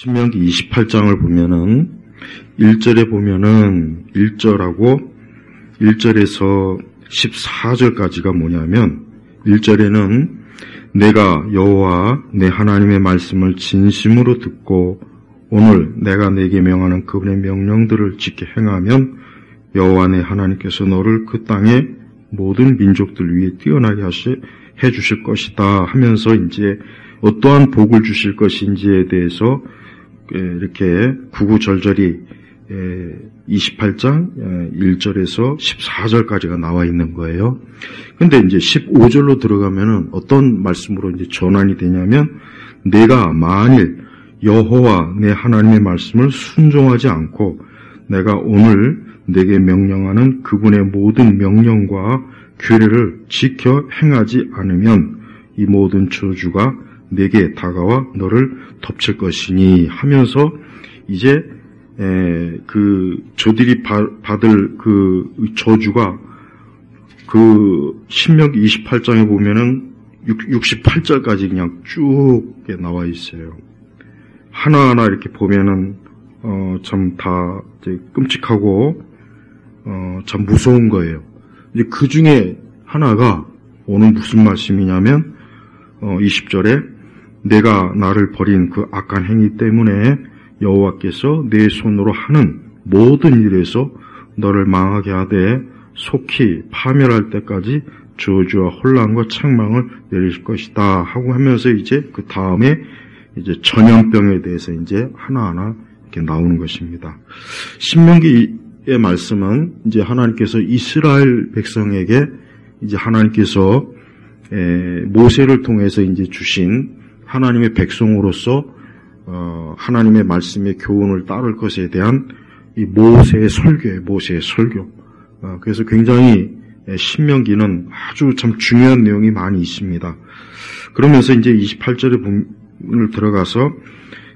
신명기 28장을 보면은 1절에 보면은 1절하고 1절에서 14절까지가 뭐냐면 1절에는 내가 여호와 내 하나님의 말씀을 진심으로 듣고 오늘 내가 내게 명하는 그분의 명령들을 지켜 행하면 여호와 내 하나님께서 너를 그 땅의 모든 민족들 위에 뛰어나게 해 주실 것이다 하면서 이제 어떠한 복을 주실 것인지에 대해서 이렇게 구구절절히 28장 1절에서 14절까지가 나와 있는 거예요. 근데 이제 15절로 들어가면은 어떤 말씀으로 이제 전환이 되냐면 내가 만일 여호와 내 하나님의 말씀을 순종하지 않고 내가 오늘 내게 명령하는 그분의 모든 명령과 규례를 지켜 행하지 않으면 이 모든 저주가 내게 다가와 너를 덮칠 것이니 하면서 이제 저들이 받을 그 저주가 그 신명기 28장에 보면은 68절까지 그냥 쭉 나와 있어요. 하나하나 이렇게 보면은 참 다 끔찍하고 참 무서운 거예요. 이제 그 중에 하나가 오늘 무슨 말씀이냐면 20절에 내가 나를 버린 그 악한 행위 때문에 여호와께서 내 손으로 하는 모든 일에서 너를 망하게 하되 속히 파멸할 때까지 저주와 혼란과 책망을 내릴 것이다 하고 하면서 이제 그 다음에 이제 전염병에 대해서 이제 하나하나 이렇게 나오는 것입니다. 신명기의 말씀은 이제 하나님께서 이스라엘 백성에게 이제 하나님께서 모세를 통해서 이제 주신 하나님의 백성으로서 하나님의 말씀의 교훈을 따를 것에 대한 이 모세의 설교. 그래서 굉장히 신명기는 아주 참 중요한 내용이 많이 있습니다. 그러면서 이제 28절에 본문을 들어가서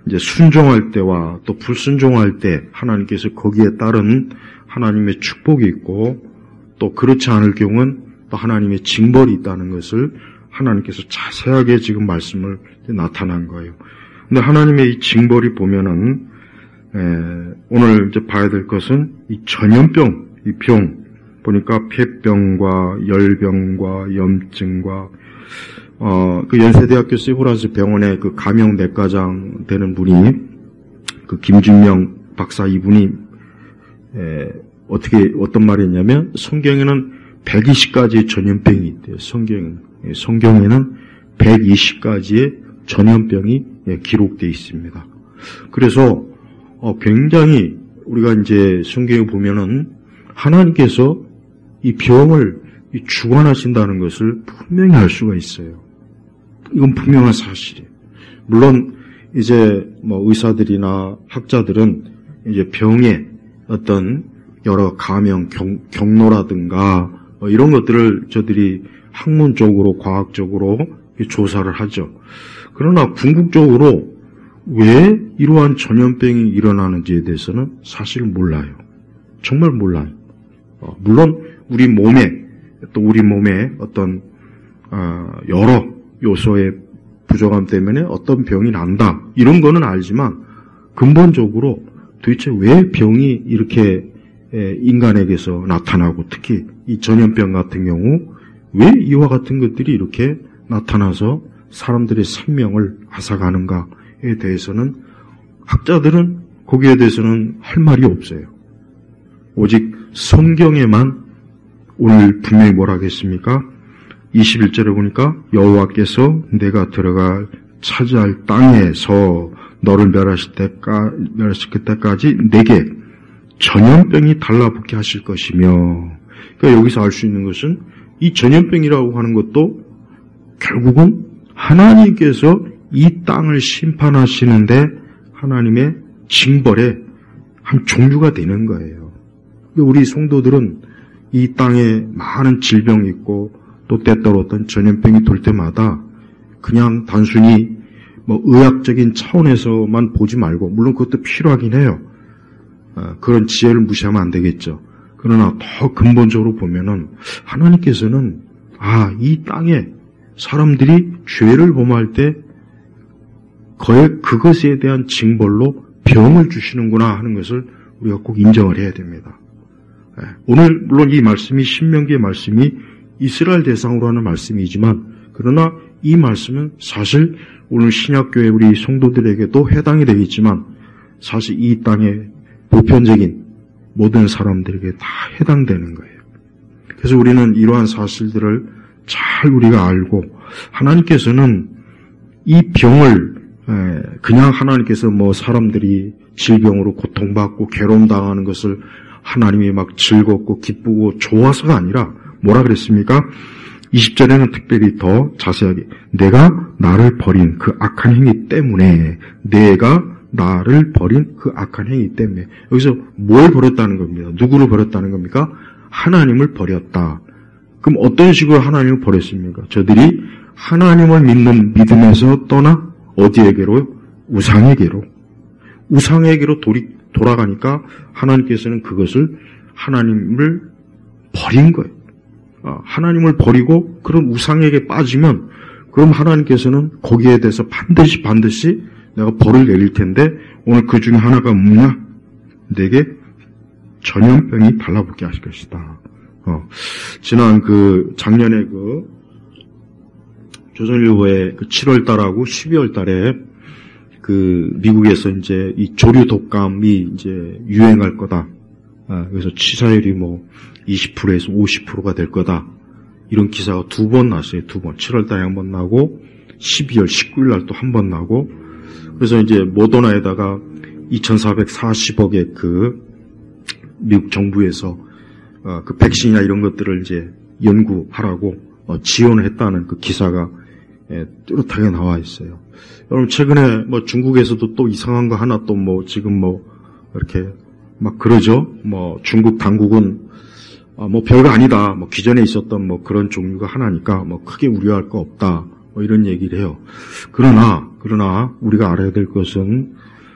이제 순종할 때와 또 불순종할 때 하나님께서 거기에 따른 하나님의 축복이 있고 또 그렇지 않을 경우는 또 하나님의 징벌이 있다는 것을 하나님께서 자세하게 지금 말씀을 나타난 거예요. 근데 하나님의 이 징벌이 보면은 오늘 이제 봐야 될 것은 이 전염병, 이 병 보니까 폐병과 열병과 염증과 그 연세대학교 세브란스 병원의 그 감염내과장 되는 분이 그 김준명 박사 이분이 어떤 말이 있냐면 성경에는 120가지의 전염병이 있대요. 성경에는 120가지의 전염병이 기록되어 있습니다. 그래서 굉장히 우리가 이제 성경에 보면은 하나님께서 이 병을 주관하신다는 것을 분명히 알 수가 있어요. 이건 분명한 사실이에요. 물론 이제 뭐 의사들이나 학자들은 이제 병의 어떤 여러 감염 경로라든가 이런 것들을 저들이 학문적으로 과학적으로 조사를 하죠. 그러나 궁극적으로 왜 이러한 전염병이 일어나는지에 대해서는 사실 몰라요. 정말 몰라요. 물론 우리 몸에 어떤 여러 요소의 부족함 때문에 어떤 병이 난다 이런 거는 알지만 근본적으로 도대체 왜 병이 이렇게 인간에게서 나타나고 특히 이 전염병 같은 경우 왜 이와 같은 것들이 이렇게 나타나서 사람들의 생명을 앗아가는가에 대해서는 학자들은 거기에 대해서는 할 말이 없어요. 오직 성경에만 오늘 분명히 뭐라 하겠습니까? 21절에 보니까 여호와께서 내가 들어가 차지할 땅에서 너를 멸하실 때까지 내게 전염병이 달라붙게 하실 것이며 그러니까 여기서 알 수 있는 것은 이 전염병이라고 하는 것도 결국은 하나님께서 이 땅을 심판하시는데 하나님의 징벌의 한 종류가 되는 거예요. 우리 성도들은 이 땅에 많은 질병이 있고 또 때때로 어떤 전염병이 돌 때마다 그냥 단순히 뭐 의학적인 차원에서만 보지 말고 물론 그것도 필요하긴 해요. 그런 지혜를 무시하면 안 되겠죠. 그러나 더 근본적으로 보면은 하나님께서는 이 땅에 사람들이 죄를 범할 때 그것에 대한 징벌로 병을 주시는구나 하는 것을 우리가 꼭 인정을 해야 됩니다. 오늘 물론 이 말씀이 신명기의 말씀이 이스라엘 대상으로 하는 말씀이지만 그러나 이 말씀은 사실 오늘 신약교회 우리 성도들에게도 해당이 되겠지만 사실 이 땅의 보편적인 모든 사람들에게 다 해당되는 거예요. 그래서 우리는 이러한 사실들을 잘 우리가 알고 하나님께서는 이 병을 그냥 하나님께서 뭐 사람들이 질병으로 고통받고 괴로움 당하는 것을 하나님이 막 즐겁고 기쁘고 좋아서가 아니라 뭐라 그랬습니까? 20절에는 특별히 더 자세하게 내가 나를 버린 그 악한 행위 때문에 내가 나를 버린 그 악한 행위 때문에 여기서 뭘 버렸다는 겁니다. 누구를 버렸다는 겁니까? 하나님을 버렸다. 그럼 어떤 식으로 하나님을 버렸습니까? 저들이 하나님을 믿는 믿음에서 떠나 어디에게로요? 우상에게로. 우상에게로 돌아가니까 하나님께서는 그것을 하나님을 버린 거예요. 하나님을 버리고 그런 우상에게 빠지면 그럼 하나님께서는 거기에 대해서 반드시 내가 벌을 내릴 텐데 오늘 그 중에 하나가 뭐냐? 내게 전염병이 달라붙게 하실 것이다. 지난 작년에 조선일보의 7월 달하고 12월 달에 미국에서 이제 이 조류 독감이 이제 유행할 거다. 그래서 치사율이 20%에서 50%가 될 거다. 이런 기사가 2번 났어요. 2번. 7월 달에 한 번 나고 12월 19일 날 또 한 번 나고 그래서 이제 모더나에다가 2,440억의 미국 정부에서 그 백신이나 이런 것들을 이제 연구하라고 지원을 했다는 그 기사가 뚜렷하게 나와 있어요. 여러분 최근에 중국에서도 또 이상한 거 하나 또 지금 이렇게 막 그러죠. 중국 당국은 별거 아니다. 기존에 있었던 그런 종류가 하나니까 크게 우려할 거 없다. 이런 얘기를 해요. 그러나 우리가 알아야 될 것은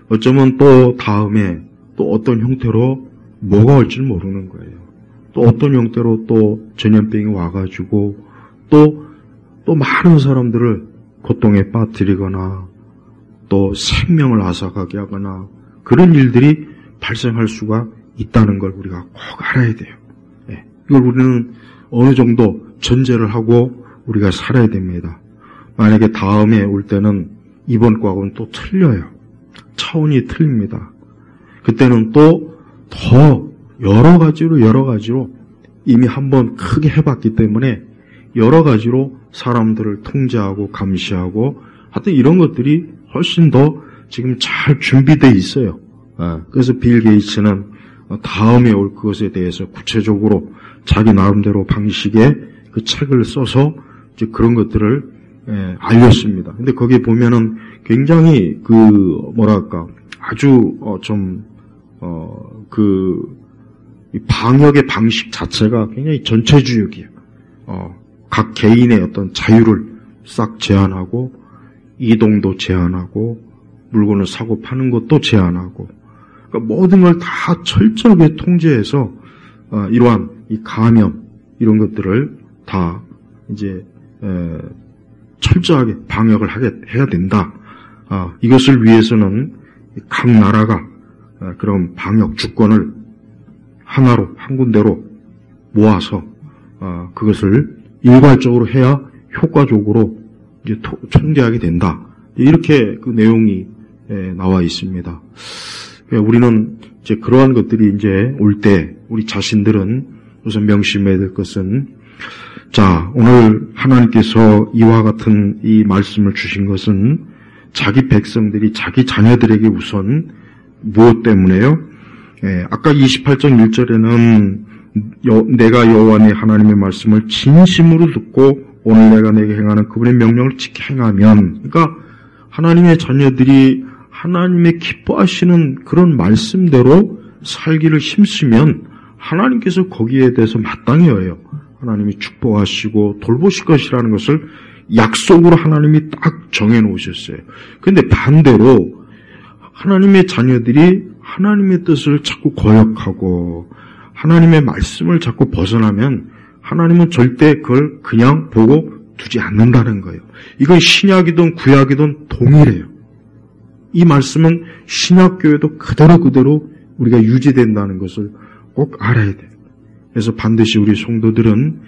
어쩌면 또 다음에 또 어떤 형태로 뭐가 올지 모르는 거예요. 또 어떤 형태로 또 전염병이 와가지고 또 많은 사람들을 고통에 빠뜨리거나 또 생명을 앗아가게 하거나 그런 일들이 발생할 수가 있다는 걸 우리가 꼭 알아야 돼요. 이걸 우리는 어느 정도 전제를 하고 우리가 살아야 됩니다. 만약에 다음에 올 때는 이번 과하고는 또 틀려요. 차원이 틀립니다. 그때는 또 더 여러 가지로 이미 한번 크게 해봤기 때문에 여러 가지로 사람들을 통제하고 감시하고 하여튼 이런 것들이 훨씬 더 지금 잘 준비되어 있어요. 그래서 빌 게이츠는 다음에 올 그것에 대해서 구체적으로 자기 나름대로 방식의 그 책을 써서 이제 그런 것들을 알렸습니다. 근데 거기에 보면은 굉장히 아주 이 방역의 방식 자체가 굉장히 전체주의적이에요. 각 개인의 어떤 자유를 싹 제한하고 이동도 제한하고 물건을 사고 파는 것도 제한하고 그러니까 모든 걸 다 철저하게 통제해서 이러한 이 감염 이런 것들을 다 이제 철저하게 방역을 해야 된다. 이것을 위해서는 각 나라가 그런 방역 주권을 하나로 한 군데로 모아서 그것을 일괄적으로 해야 효과적으로 이제 통제하게 된다. 이렇게 그 내용이 나와 있습니다. 우리는 이제 그러한 것들이 이제 올 때 우리 자신들은 우선 명심해야 될 것은 자, 오늘 하나님께서 이와 같은 이 말씀을 주신 것은 자기 백성들이 자기 자녀들에게 우선 무엇 때문에요? 아까 28장 1절에는 내가 여호와 네 하나님의 말씀을 진심으로 듣고 오늘 내가 내게 행하는 그분의 명령을 지켜 행하면 그러니까 하나님의 자녀들이 하나님의 기뻐하시는 그런 말씀대로 살기를 힘쓰면 하나님께서 거기에 대해서 마땅히 여해요. 하나님이 축복하시고 돌보실 것이라는 것을 약속으로 하나님이 딱 정해놓으셨어요. 그런데 반대로 하나님의 자녀들이 하나님의 뜻을 자꾸 거역하고 하나님의 말씀을 자꾸 벗어나면 하나님은 절대 그걸 그냥 보고 두지 않는다는 거예요. 이건 신약이든 구약이든 동일해요. 이 말씀은 신약교회도 그대로 우리가 유지된다는 것을 꼭 알아야 돼요. 그래서 반드시 우리 성도들은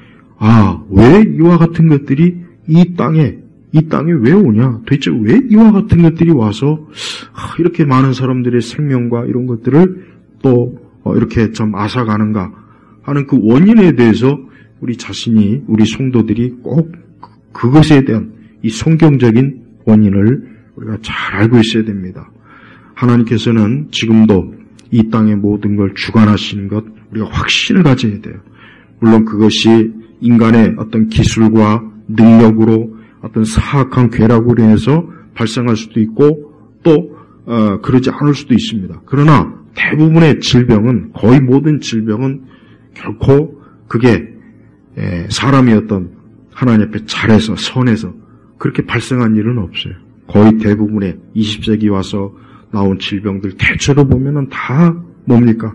왜 이와 같은 것들이 이 땅에 왜 오냐? 도대체 왜 이와 같은 것들이 와서 이렇게 많은 사람들의 생명과 이런 것들을 또 이렇게 좀 앗아가는가 하는 그 원인에 대해서 우리 자신이, 우리 성도들이 꼭 그것에 대한 이 성경적인 원인을 우리가 잘 알고 있어야 됩니다. 하나님께서는 지금도 이 땅의 모든 걸 주관하시는 것, 우리가 확신을 가져야 돼요. 물론 그것이 인간의 어떤 기술과 능력으로 어떤 사악한 괴락으로 인해서 발생할 수도 있고 또 그러지 않을 수도 있습니다. 그러나 대부분의 질병은, 거의 모든 질병은 결코 그게 사람이 어떤 하나님 앞에 잘해서 선해서 그렇게 발생한 일은 없어요. 거의 대부분의 20세기 와서 나온 질병들 대체로 보면은 다 뭡니까?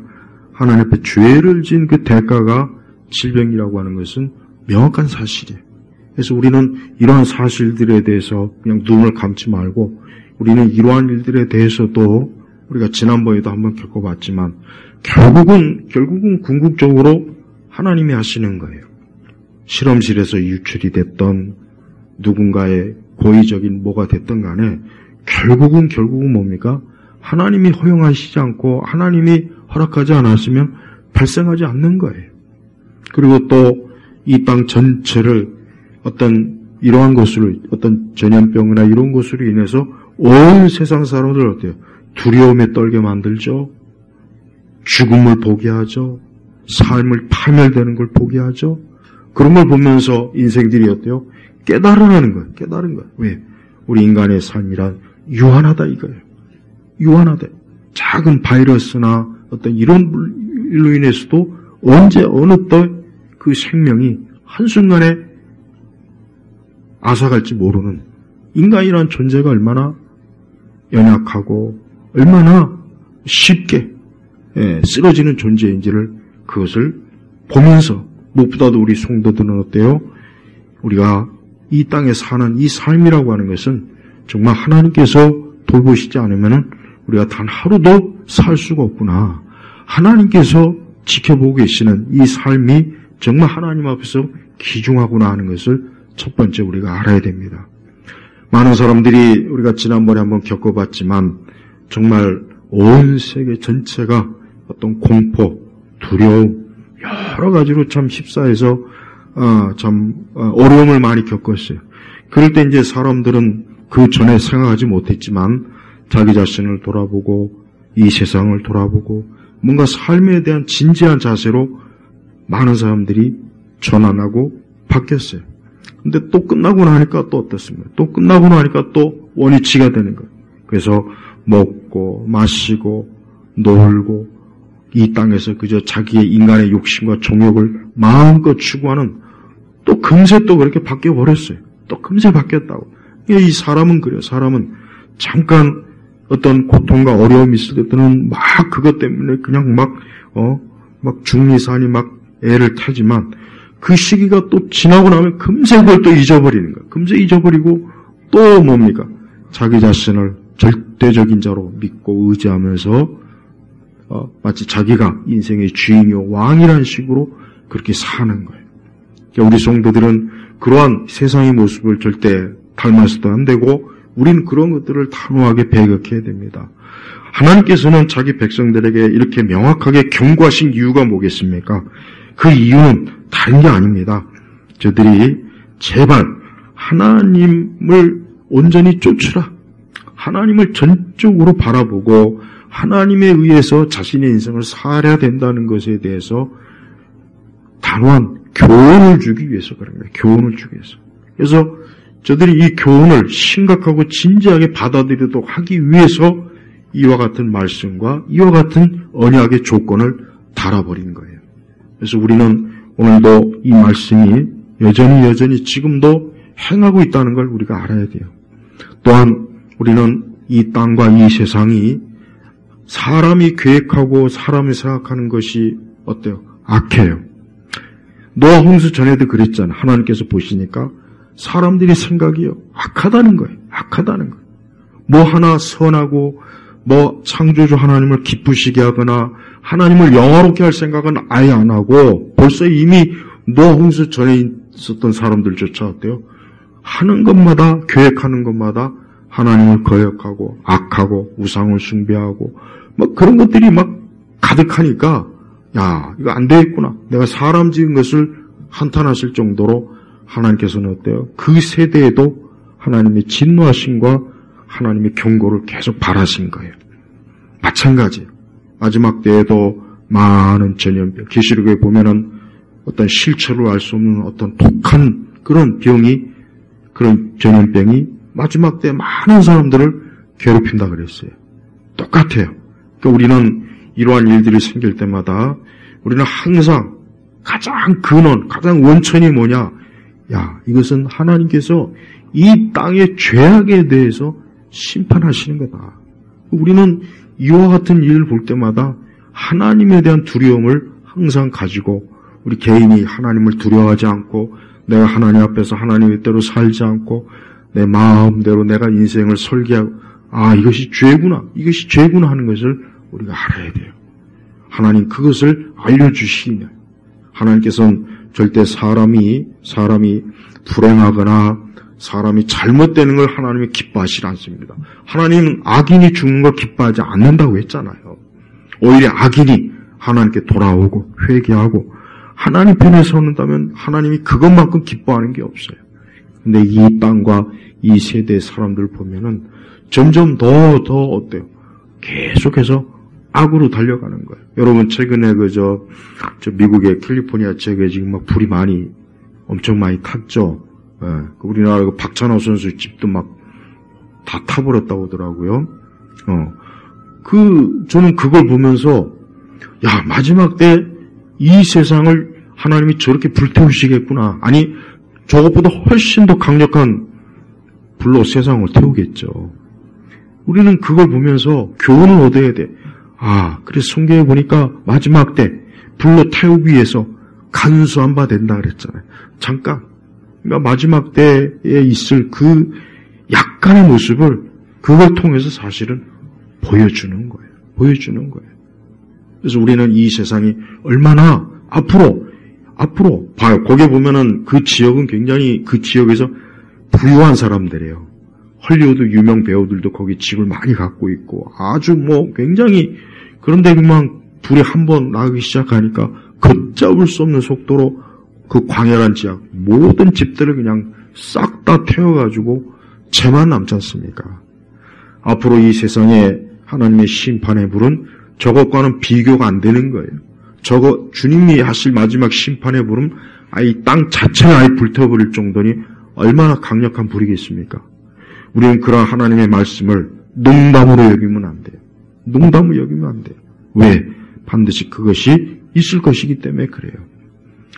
하나님 앞에 죄를 지은 그 대가가 질병이라고 하는 것은 명확한 사실이에요. 그래서 우리는 이러한 사실들에 대해서 그냥 눈을 감지 말고 우리는 이러한 일들에 대해서도 우리가 지난번에도 한번 겪어봤지만 결국은 궁극적으로 하나님이 하시는 거예요. 실험실에서 유출이 됐던 누군가의 고의적인 뭐가 됐든 간에 결국은 뭡니까? 하나님이 허용하시지 않고 하나님이 허락하지 않았으면 발생하지 않는 거예요. 그리고 또 이 땅 전체를 어떤 이러한 것으로, 어떤 전염병이나 이런 것으로 인해서 온 세상 사람들 어때요? 두려움에 떨게 만들죠. 죽음을 보게 하죠. 삶을 파멸되는 걸 보게 하죠. 그런 걸 보면서 인생들이 어때요? 깨달은 거예요. 왜? 우리 인간의 삶이란 유한하다 이거예요. 유한하다. 작은 바이러스나 어떤 이런 일로 인해서도 언제 어느 때 그 생명이 한순간에 앗아갈지 모르는 인간이란 존재가 얼마나 연약하고 얼마나 쉽게 쓰러지는 존재인지를 그것을 보면서 무엇보다도 우리 성도들은 어때요? 우리가 이 땅에 사는 이 삶이라고 하는 것은 정말 하나님께서 돌보시지 않으면 우리가 단 하루도 살 수가 없구나. 하나님께서 지켜보고 계시는 이 삶이 정말 하나님 앞에서 귀중하구나 하는 것을 첫 번째 우리가 알아야 됩니다. 많은 사람들이 우리가 지난번에 한번 겪어봤지만 정말 온 세계 전체가 어떤 공포, 두려움 여러 가지로 참 휩싸여서 어려움을 많이 겪었어요. 그럴 때 이제 사람들은 그 전에 생각하지 못했지만 자기 자신을 돌아보고 이 세상을 돌아보고 뭔가 삶에 대한 진지한 자세로 많은 사람들이 전환하고 바뀌었어요. 근데 또 끝나고 나니까 또 어떻습니까? 또 끝나고 나니까 또 원위치가 되는 거예요. 그래서 먹고 마시고 놀고 이 땅에서 그저 자기의 인간의 욕심과 정욕을 마음껏 추구하는 또 금세 또 그렇게 바뀌어 버렸어요. 또 금세 바뀌었다고. 이 사람은 그래요. 사람은 잠깐 어떤 고통과 어려움이 있을 때는 막 그것 때문에 그냥 막 중리산이 막 애를 타지만 그 시기가 또 지나고 나면 금세 그걸 또 잊어버리는 거예요. 금세 잊어버리고 또 뭡니까? 자기 자신을 절대적인 자로 믿고 의지하면서 마치 자기가 인생의 주인이요 왕이라는 식으로 그렇게 사는 거예요. 우리 성도들은 그러한 세상의 모습을 절대 닮아서도 안 되고 우리는 그런 것들을 단호하게 배격해야 됩니다. 하나님께서는 자기 백성들에게 이렇게 명확하게 경고하신 이유가 뭐겠습니까? 그 이유는 다른 게 아닙니다. 저들이 제발 하나님을 온전히 쫓으라. 하나님을 전적으로 바라보고 하나님에 의해서 자신의 인생을 살아야 된다는 것에 대해서 단호한 교훈을 주기 위해서 그런 거예요. 교훈을 주기 위해서. 그래서 저들이 이 교훈을 심각하고 진지하게 받아들이도록 하기 위해서 이와 같은 말씀과 이와 같은 언약의 조건을 달아버린 거예요. 그래서 우리는 오늘도 이 말씀이 여전히 지금도 행하고 있다는 걸 우리가 알아야 돼요. 또한 우리는 이 땅과 이 세상이 사람이 계획하고 사람이 생각하는 것이 어때요? 악해요. 노아 홍수 전에도 그랬잖아. 하나님께서 보시니까 사람들이 생각이요. 악하다는 거예요. 뭐 하나 선하고 뭐 창조주 하나님을 기쁘시게 하거나 하나님을 영화롭게 할 생각은 아예 안 하고 벌써 이미 홍수 전에 있었던 사람들조차 어때요? 하는 것마다, 계획하는 것마다 하나님을 거역하고 악하고 우상을 숭배하고 막 그런 것들이 막 가득하니까 야, 이거 안 되겠구나. 내가 사람 지은 것을 한탄하실 정도로 하나님께서는 어때요? 그 세대에도 하나님의 진노하심과 하나님의 경고를 계속 바라신 거예요. 마찬가지예요. 마지막 때에도 많은 전염병, 계시록에 보면은 어떤 실체로 알 수 없는 어떤 독한 그런 병이, 그런 전염병이 마지막 때 많은 사람들을 괴롭힌다 그랬어요. 똑같아요. 그러니까 우리는 이러한 일들이 생길 때마다 우리는 항상 가장 근원, 가장 원천이 뭐냐? 야, 이것은 하나님께서 이 땅의 죄악에 대해서 심판하시는 거다. 우리는 이와 같은 일을 볼 때마다 하나님에 대한 두려움을 항상 가지고 우리 개인이 하나님을 두려워하지 않고 내가 하나님 앞에서 하나님의 뜻대로 살지 않고 내 마음대로 내가 인생을 설계하고 이것이 죄구나, 이것이 죄구나 하는 것을 우리가 알아야 돼요. 하나님 그것을 알려주시면 하나님께서는 절대 사람이 불행하거나 사람이 잘못되는 걸 하나님이 기뻐하시지 않습니다. 하나님은 악인이 죽는 걸 기뻐하지 않는다고 했잖아요. 오히려 악인이 하나님께 돌아오고 회개하고 하나님 편에 서는다면 하나님이 그것만큼 기뻐하는 게 없어요. 근데 이 땅과 이 세대의 사람들 보면은 점점 더 어때요? 계속해서 악으로 달려가는 거예요. 여러분 최근에 저 미국의 캘리포니아 지역에 지금 막 불이 엄청 많이 탔죠. 예, 우리나라 박찬호 선수 집도 막 다 타버렸다고 하더라고요. 저는 그걸 보면서 야, 마지막 때 이 세상을 하나님이 저렇게 불태우시겠구나. 아니, 저것보다 훨씬 더 강력한 불로 세상을 태우겠죠. 우리는 그걸 보면서 교훈을 얻어야 돼. 그래서 성경에 보니까 마지막 때 불로 태우기 위해서 간수한 바 된다 그랬잖아요. 잠깐. 그러니까 마지막 때에 있을 그 약간의 모습을 그걸 통해서 사실은 보여주는 거예요. 그래서 우리는 이 세상이 얼마나 앞으로 봐요. 거기에 보면은 그 지역은 굉장히 그 지역에서 부유한 사람들이에요. 헐리우드 유명 배우들도 거기 집을 많이 갖고 있고 아주 굉장히 그런데 그만 불이 한번 나기 시작하니까 걷잡을 수 없는 속도로 그 광활한 지역 모든 집들을 그냥 싹 다 태워가지고 죄만 남지 않습니까? 앞으로 이 세상에 하나님의 심판의 불은 저것과는 비교가 안 되는 거예요. 저거 주님이 하실 마지막 심판의 불은 이 땅 자체를 아예 불태워버릴 정도니 얼마나 강력한 불이겠습니까? 우리는 그러한 하나님의 말씀을 농담으로 여기면 안 돼요. 농담으로 여기면 안 돼요. 왜? 반드시 그것이 있을 것이기 때문에 그래요.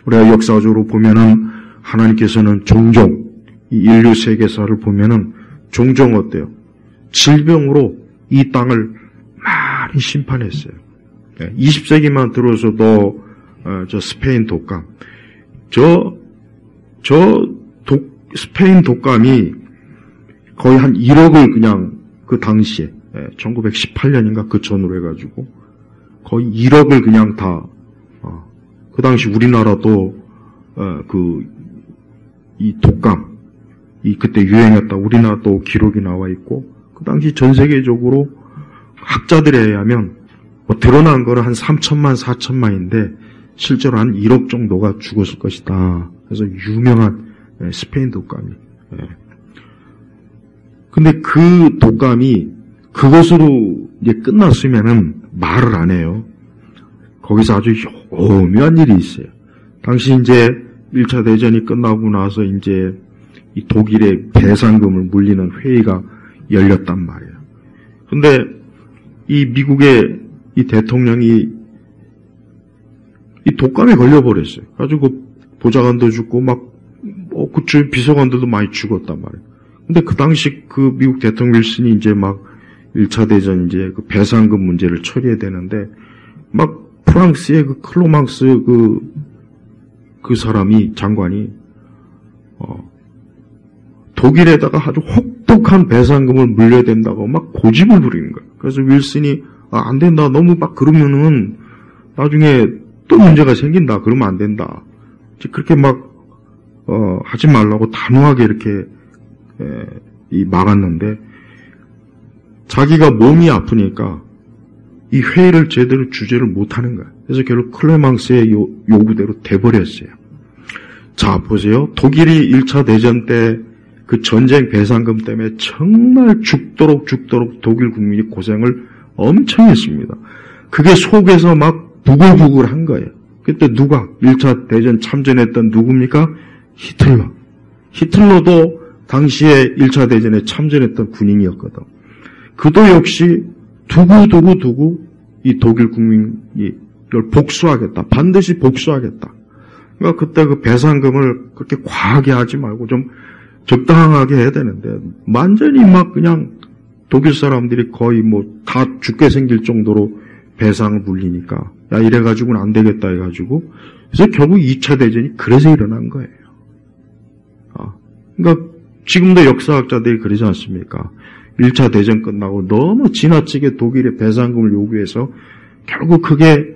우리가 역사적으로 보면은 하나님께서는 종종 이 인류 세계사를 보면은 종종 어때요? 질병으로 이 땅을 많이 심판했어요. 20세기만 들어서도 저 스페인 독감, 스페인 독감이 거의 한 1억을 그냥 그 당시에 1918년인가 그 전으로 해가지고 거의 1억을 그냥 그 당시 우리나라도 이 독감 그때 유행했다 우리나라도 기록이 나와 있고 그 당시 전 세계적으로 학자들에 의하면 드러난 거는 한 3천만 4천만인데 실제로 한 1억 정도가 죽었을 것이다. 그래서 유명한 스페인 독감이. 근데 그 독감이 그것으로 이제 끝났으면은 말을 안 해요. 거기서 아주 오묘한 일이 있어요. 당시 이제 1차 대전이 끝나고 나서 이제 이 독일의 배상금을 물리는 회의가 열렸단 말이에요. 근데 이 미국의 이 대통령이 이 독감에 걸려버렸어요. 가지고 보좌관도 죽고 그쪽 비서관들도 많이 죽었단 말이에요. 근데 그 당시 그 미국 대통령 윌슨이 이제 1차 대전 이제 그 배상금 문제를 처리해야 되는데 프랑스의 그 클로망스 그 사람이 장관이 독일에다가 아주 혹독한 배상금을 물려야 된다고 막 고집을 부리는 거예요. 그래서 윌슨이 안 된다. 너무 막 그러면은 나중에 또 문제가 생긴다. 그러면 안 된다. 그렇게 막 하지 말라고 단호하게 이렇게 막았는데 자기가 몸이 아프니까 이 회의를 제대로 주재를 못하는 거예요. 그래서 결국 클레망스의 요구대로 돼버렸어요. 자, 보세요. 독일이 1차 대전 때 그 전쟁 배상금 때문에 정말 죽도록 독일 국민이 고생을 엄청 했습니다. 그게 속에서 막 부글부글한 거예요. 그때 누가 1차 대전 참전했던 누굽니까? 히틀러. 히틀러도 당시에 1차 대전에 참전했던 군인이었거든. 그도 역시 두고 이 독일 국민이 이걸 복수하겠다. 반드시 복수하겠다. 그러니까 그때 그 배상금을 그렇게 과하게 하지 말고 좀 적당하게 해야 되는데 완전히 막 그냥 독일 사람들이 거의 뭐 다 죽게 생길 정도로 배상을 물리니까 야 이래가지고는 안 되겠다 해가지고 그래서 결국 2차 대전이 그래서 일어난 거예요. 그러니까 지금도 역사학자들이 그러지 않습니까? 1차 대전 끝나고 너무 지나치게 독일의 배상금을 요구해서 결국 그게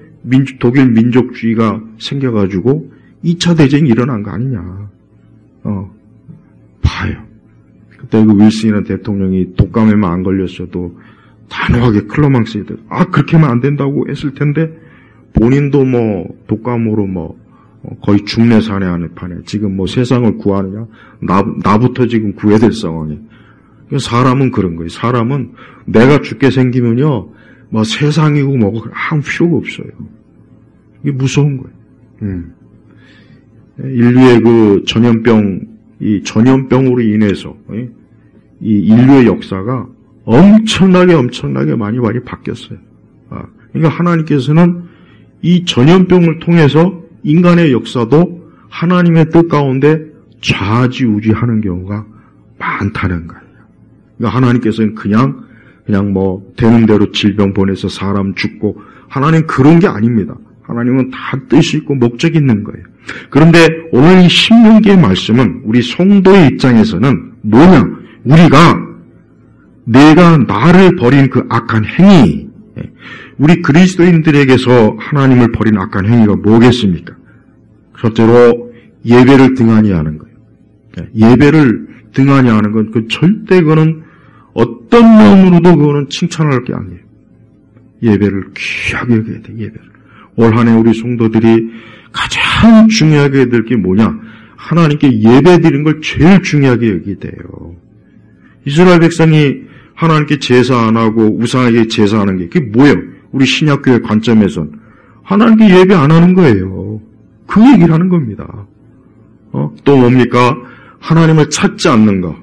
독일 민족주의가 생겨가지고 2차 대전이 일어난 거 아니냐. 봐요. 그때 그 윌슨이라는 대통령이 독감에만 안 걸렸어도 단호하게 클레망스에들 그렇게 하면 안 된다고 했을 텐데 본인도 뭐 독감으로 뭐 거의 중내 산해하는 판에 지금 뭐 세상을 구하느냐 나부터 지금 구해야 될 상황이. 사람은 그런 거예요. 사람은 내가 죽게 생기면요 뭐 세상이고 뭐고 아무 필요가 없어요. 이게 무서운 거예요. 인류의 그 이 전염병으로 인해서 이 인류의 역사가 엄청나게 많이 바뀌었어요. 그러니까 하나님께서는 이 전염병을 통해서 인간의 역사도 하나님의 뜻 가운데 좌지우지하는 경우가 많다는 거예요. 그러니까 하나님께서는 그냥 뭐 되는 대로 질병 보내서 사람 죽고 하나님 그런 게 아닙니다. 하나님은 다 뜻이 있고 목적이 있는 거예요. 그런데 오늘 이 신명기의 말씀은 우리 성도의 입장에서는 뭐냐? 내가 나를 버린 그 악한 행위, 우리 그리스도인들에게서 하나님을 버린 악한 행위가 뭐겠습니까? 첫째로 예배를 등한히 하는 거예요. 예배를 등한히 하는 건 절대 그거는 어떤 면으로도 그거는 칭찬할 게 아니에요. 예배를 귀하게 여겨야 돼. 예배를. 올 한 해 우리 성도들이 가장 중요하게 여길 게 뭐냐? 하나님께 예배드리는 걸 제일 중요하게 여기게 돼요. 이스라엘 백성이 하나님께 제사 안 하고 우상에게 제사하는 게 그게 뭐예요? 우리 신약교회 관점에선 하나님께 예배 안 하는 거예요. 그 얘기를 하는 겁니다. 또 뭡니까? 하나님을 찾지 않는 거.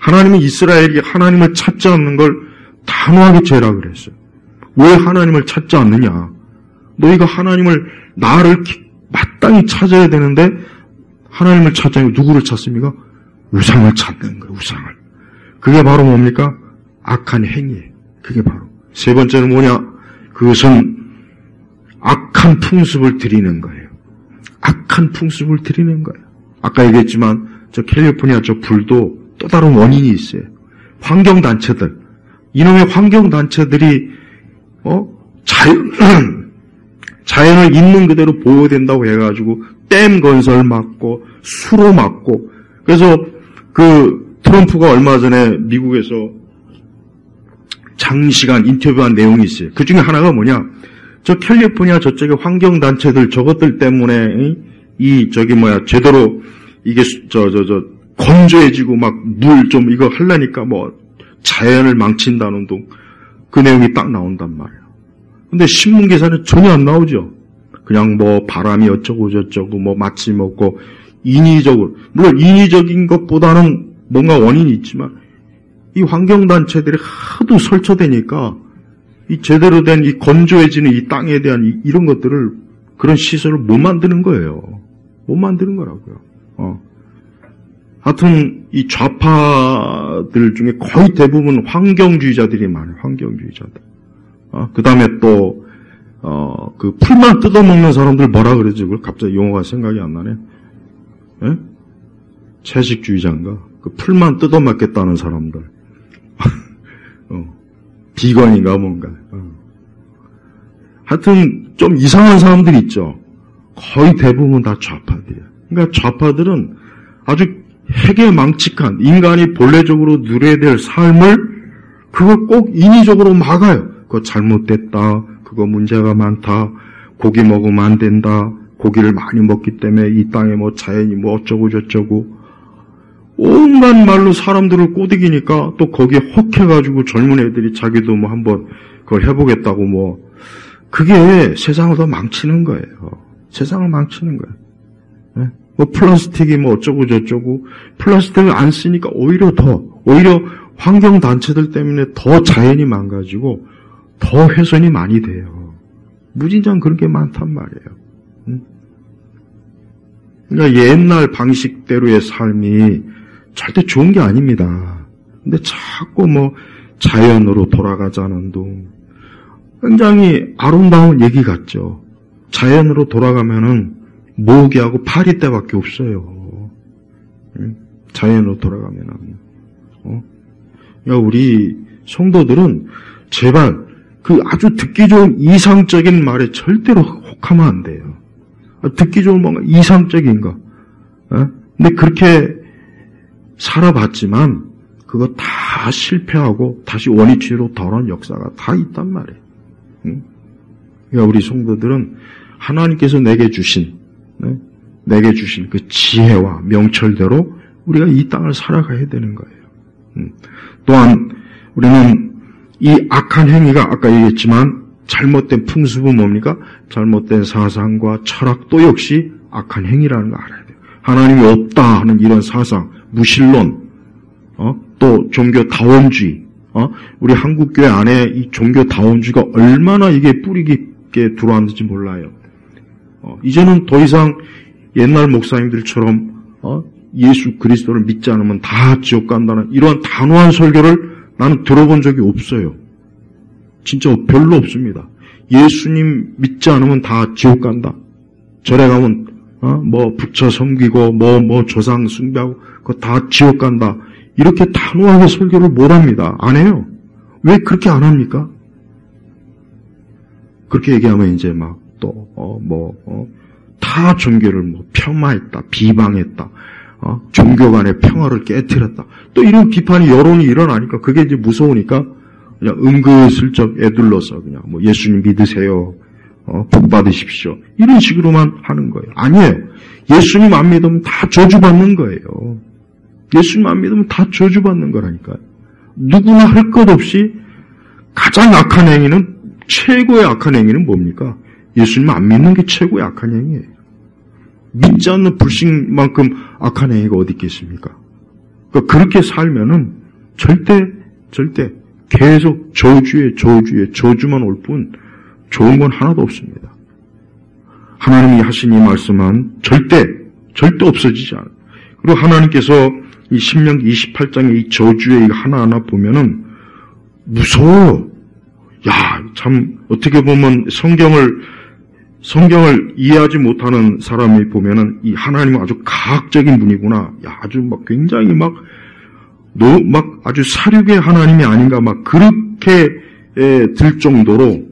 하나님은 이스라엘이 하나님을 찾지 않는 걸 단호하게 죄라 그랬어요. 왜 하나님을 찾지 않느냐? 너희가 나를 마땅히 찾아야 되는데 하나님을 찾자니 누구를 찾습니까? 우상을 찾는 거예요. 우상을. 그게 바로 뭡니까? 악한 행위예요. 그게 바로. 세 번째는 뭐냐? 그것은 악한 풍습을 드리는 거예요. 악한 풍습을 드리는 거예요. 아까 얘기했지만 저 캘리포니아 저 불도 또 다른 원인이 있어요. 환경단체들. 이놈의 환경단체들이 자연을 있는 그대로 보호해야 된다고 해가지고 댐 건설 막고 수로 막고 그래서 그 트럼프가 얼마 전에 미국에서 장시간 인터뷰한 내용이 있어요. 그 중에 하나가 뭐냐? 저 캘리포니아 저쪽의 환경단체들 저것들 때문에 제대로 이게 건조해지고 막 물 좀 이거 하려니까 뭐 자연을 망친다는 둥 그 내용이 딱 나온단 말이에요. 근데 신문 기사는 전혀 안 나오죠. 그냥 뭐 바람이 어쩌고 저쩌고 뭐 마치 먹고 인위적으로 물론 인위적인 것보다는 뭔가 원인이 있지만 이 환경단체들이 하도 설쳐대니까 이 제대로 된 이 건조해지는 이 땅에 대한 이런 것들을 그런 시설을 못 만드는 거예요. 못 만드는 거라고요. 하여튼 이 좌파들 중에 거의 대부분 환경주의자들이 많아요. 환경주의자들. 그 다음에 또 그 풀만 뜯어먹는 사람들 뭐라 그러지? 그걸 갑자기 용어가 생각이 안 나네. 예? 채식주의자인가? 그 풀만 뜯어먹겠다는 사람들. 비건인가 뭔가. 하여튼 좀 이상한 사람들 있죠. 거의 대부분 다 좌파들이야. 그러니까 좌파들은 아주 핵에 망측한 인간이 본래적으로 누려야 될 삶을 그걸 꼭 인위적으로 막아요. 그거 잘못됐다. 그거 문제가 많다. 고기 먹으면 안 된다. 고기를 많이 먹기 때문에 이 땅에 뭐 자연이 뭐 어쩌고 저쩌고 온갖 말로 사람들을 꼬드기니까 또 거기에 혹해가지고 젊은 애들이 자기도 뭐 한번 그걸 해보겠다고 뭐 그게 세상을 더 망치는 거예요. 세상을 망치는 거예요. 네? 뭐 플라스틱이 뭐 어쩌고 저쩌고 플라스틱을 안 쓰니까 오히려 환경단체들 때문에 더 자연이 망가지고 더 훼손이 많이 돼요. 무진장 그런 게 많단 말이에요. 그러니까 옛날 방식대로의 삶이 절대 좋은 게 아닙니다. 근데 자꾸 뭐 자연으로 돌아가자는 둥 굉장히 아름다운 얘기 같죠. 자연으로 돌아가면은 모기하고 파리떼밖에 없어요. 자연으로 돌아가면은. 그러니까 우리 성도들은 제발 그 아주 듣기 좋은 이상적인 말에 절대로 혹하면 안 돼요. 듣기 좋은 뭔가 이상적인 거. 근데 그렇게 살아봤지만 그거 다 실패하고 다시 원위치로 돌아온 역사가 다 있단 말이에요. 그러니까 우리 성도들은 하나님께서 내게 주신 그 지혜와 명철대로 우리가 이 땅을 살아가야 되는 거예요. 또한 우리는 이 악한 행위가 아까 얘기했지만 잘못된 풍습은 뭡니까? 잘못된 사상과 철학도 역시 악한 행위라는 거 알아야 돼요. 하나님이 없다 하는 이런 사상, 무신론, 또 종교다원주의, 우리 한국교회 안에 이 종교다원주의가 얼마나 이게 뿌리 깊게 들어왔는지 몰라요. 이제는 더 이상 옛날 목사님들처럼 예수 그리스도를 믿지 않으면 다 지옥 간다는 이러한 단호한 설교를 나는 들어본 적이 없어요. 진짜 별로 없습니다. 예수님 믿지 않으면 다 지옥 간다. 절에 가면 뭐 부처 섬기고 뭐 조상 숭배하고 그거 다 지옥 간다. 이렇게 단호하게 설교를 못 합니다. 안 해요. 왜 그렇게 안 합니까? 그렇게 얘기하면 이제 막 타 종교를 뭐 폄하했다, 비방했다, 종교 간의 평화를 깨트렸다. 또 이런 비판이 여론이 일어나니까 그게 이제 무서우니까 그냥 은근슬쩍 애둘러서 그냥 뭐 예수님 믿으세요, 복 받으십시오. 이런 식으로만 하는 거예요. 아니에요. 예수님 안 믿으면 다 저주받는 거예요. 예수님 안 믿으면 다 저주받는 거라니까요. 누구나 할 것 없이 가장 악한 행위는, 최고의 악한 행위는 뭡니까? 예수님 안 믿는 게 최고의 악한 행위예요. 믿지 않는 불신만큼 악한 행위가 어디 있겠습니까? 그러니까 그렇게 살면은 절대 계속 저주만 올 뿐 좋은 건 하나도 없습니다. 하나님이 하신 이 말씀은 절대 없어지지 않아요. 그리고 하나님께서 이 신명기 28장의 이 저주의 이거 하나하나 보면은 무서워요. 야, 참 어떻게 보면 성경을 이해하지 못하는 사람이 보면은 이 하나님은 아주 과학적인 분이구나. 야, 아주 막 굉장히 막 아주 사륙의 하나님이 아닌가 막 그렇게 들 정도로